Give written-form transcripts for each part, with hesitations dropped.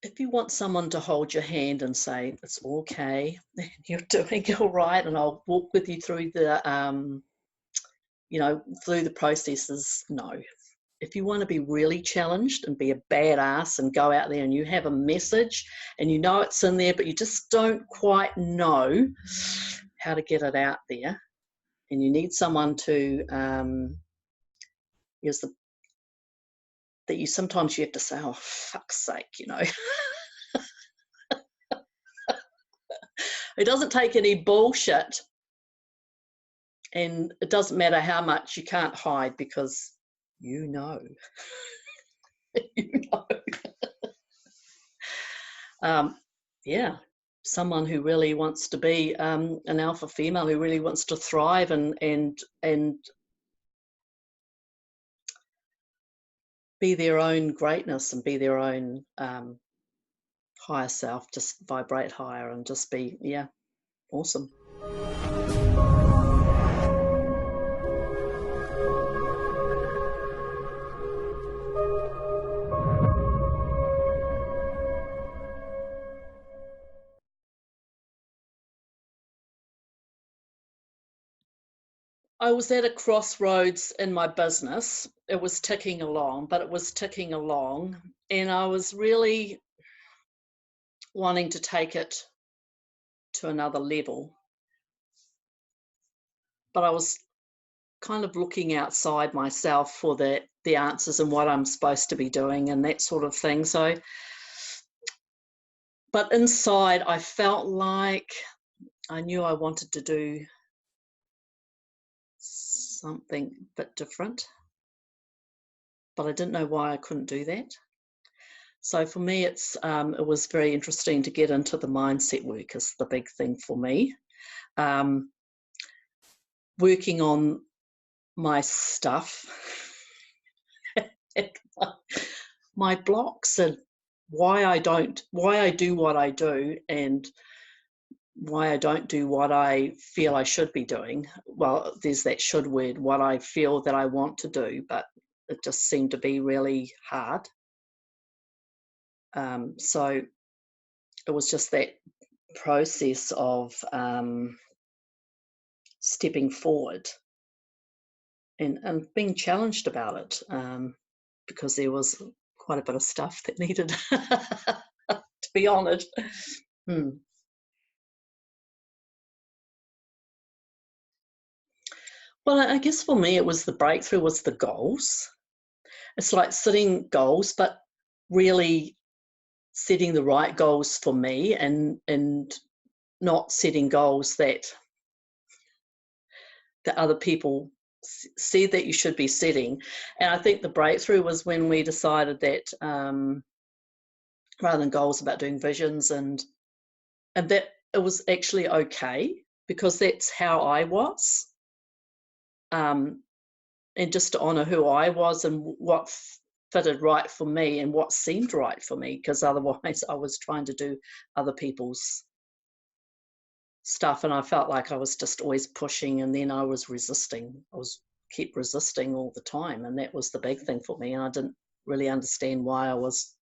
if you want someone to hold your hand and say, it's okay, you're doing all right, and I'll walk with you through through the processes, no. If you want to be really challenged and be a badass and go out there and you have a message and you know it's in there, but you just don't quite know how to get it out there, and you need someone to, that you sometimes you have to say, oh, fuck's sake. It doesn't take any bullshit, and it doesn't matter how much, you can't hide because you know. You know. Yeah, someone who really wants to be an alpha female, who really wants to thrive and be their own greatness and be their own higher self, just vibrate higher and just be, yeah, awesome. I was at a crossroads in my business. It was ticking along, but it was ticking along, and I was really wanting to take it to another level. But I was kind of looking outside myself for the answers and what I'm supposed to be doing and that sort of thing. So, but inside I felt like I knew I wanted to do something a bit different, but I didn't know why I couldn't do that. So for me, it was very interesting to get into the mindset work is the big thing for me. Working on my stuff, my blocks, and why I do what I do, and why I don't do what I feel I should be doing. Well, there's that should word, what I feel that I want to do, but it just seemed to be really hard. So it was just that process of stepping forward and being challenged about it, because there was quite a bit of stuff that needed to be honoured. Well, I guess for me, it was the breakthrough was the goals. It's like setting goals, but really setting the right goals for me, and not setting goals that other people see that you should be setting. And I think the breakthrough was when we decided that rather than goals, about doing visions, and that it was actually okay, because that's how I was. And just to honour who I was and what fitted right for me and what seemed right for me, because otherwise I was trying to do other people's stuff, and I felt like I was just always pushing, and then I was resisting. Keep resisting all the time, and that was the big thing for me, and I didn't really understand why I was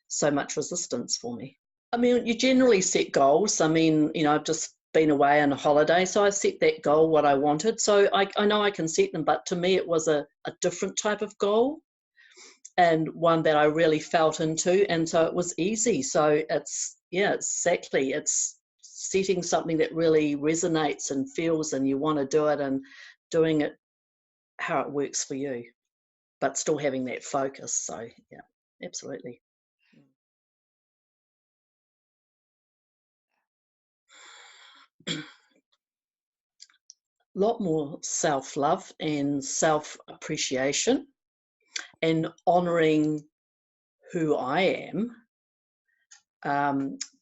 so much resistance for me. I mean, you generally set goals. I mean, I've just been away on a holiday, so I set that goal, what I wanted. So I know I can set them, but to me it was a different type of goal, and one that I really felt into, and so it was easy. So it's setting something that really resonates and feels, and you want to do it, and doing it how it works for you, but still having that focus. So yeah, absolutely. A lot more self-love and self-appreciation, and honouring who I am,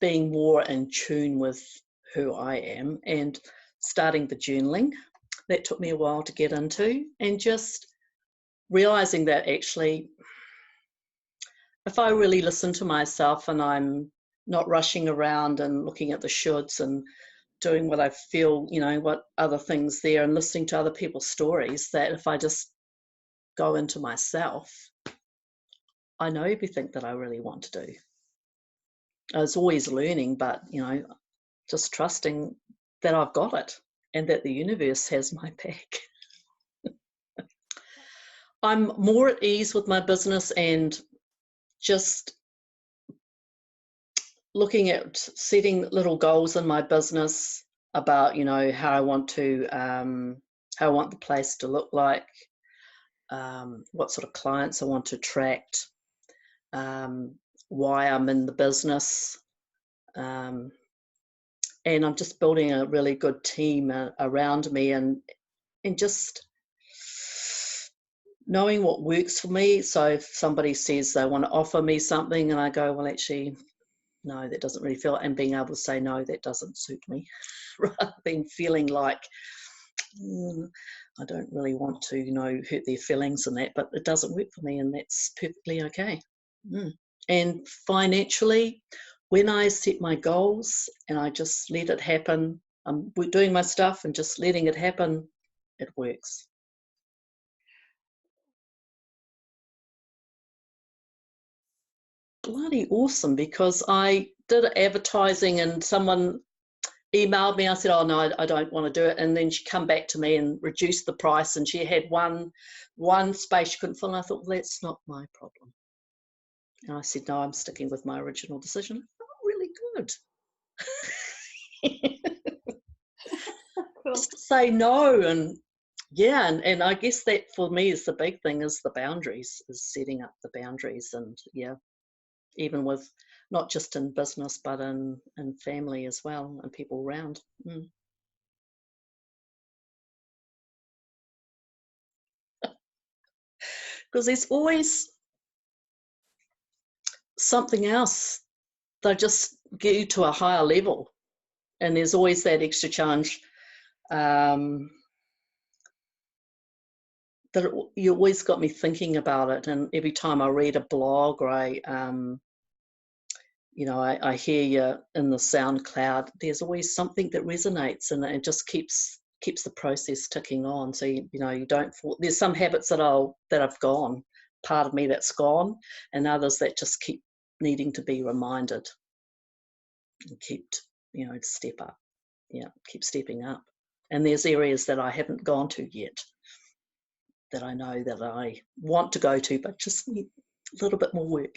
being more in tune with who I am, and starting the journaling. That took me a while to get into, and just realising that actually, if I really listen to myself and I'm not rushing around and looking at the shoulds and doing what I feel, what other things there, and listening to other people's stories, that if I just go into myself, I know everything that I really want to do. I was always learning, but, you know, just trusting that I've got it and that the universe has my back. I'm more at ease with my business and just looking at setting little goals in my business about, you know, how I want the place to look like, what sort of clients I want to attract, why I'm in the business, and I'm just building a really good team around me, and just knowing what works for me. So if somebody says they want to offer me something and I go, well, actually, no, that doesn't really feel, and being able to say, no, that doesn't suit me, rather than feeling like, I don't really want to, you know, hurt their feelings and that, but it doesn't work for me, and that's perfectly okay. And financially, when I set my goals and I just let it happen, I'm doing my stuff and just letting it happen, it works. Bloody awesome, because I did advertising and someone emailed me. I said, oh no, I don't want to do it, and then she come back to me and reduced the price, and she had one space she couldn't fill, and I thought, well, that's not my problem. And I said, no, I'm sticking with my original decision. Oh, really good. Cool. Just to say no, and yeah, and I guess that for me is the big thing, is the boundaries, is setting up the boundaries. And yeah, even with not just in business but in family as well, and people around. Because there's always something else that just get you to a higher level, and there's always that extra challenge. That you always got me thinking about it, and every time I read a blog or I hear you in the SoundCloud, there's always something that resonates, and it just keeps the process ticking on. So you don't fall. There's some habits that I've gone, part of me that's gone, and others that just keep needing to be reminded and keep step up. Yeah, keep stepping up. And there's areas that I haven't gone to yet, that I know that I want to go to, but just need a little bit more work.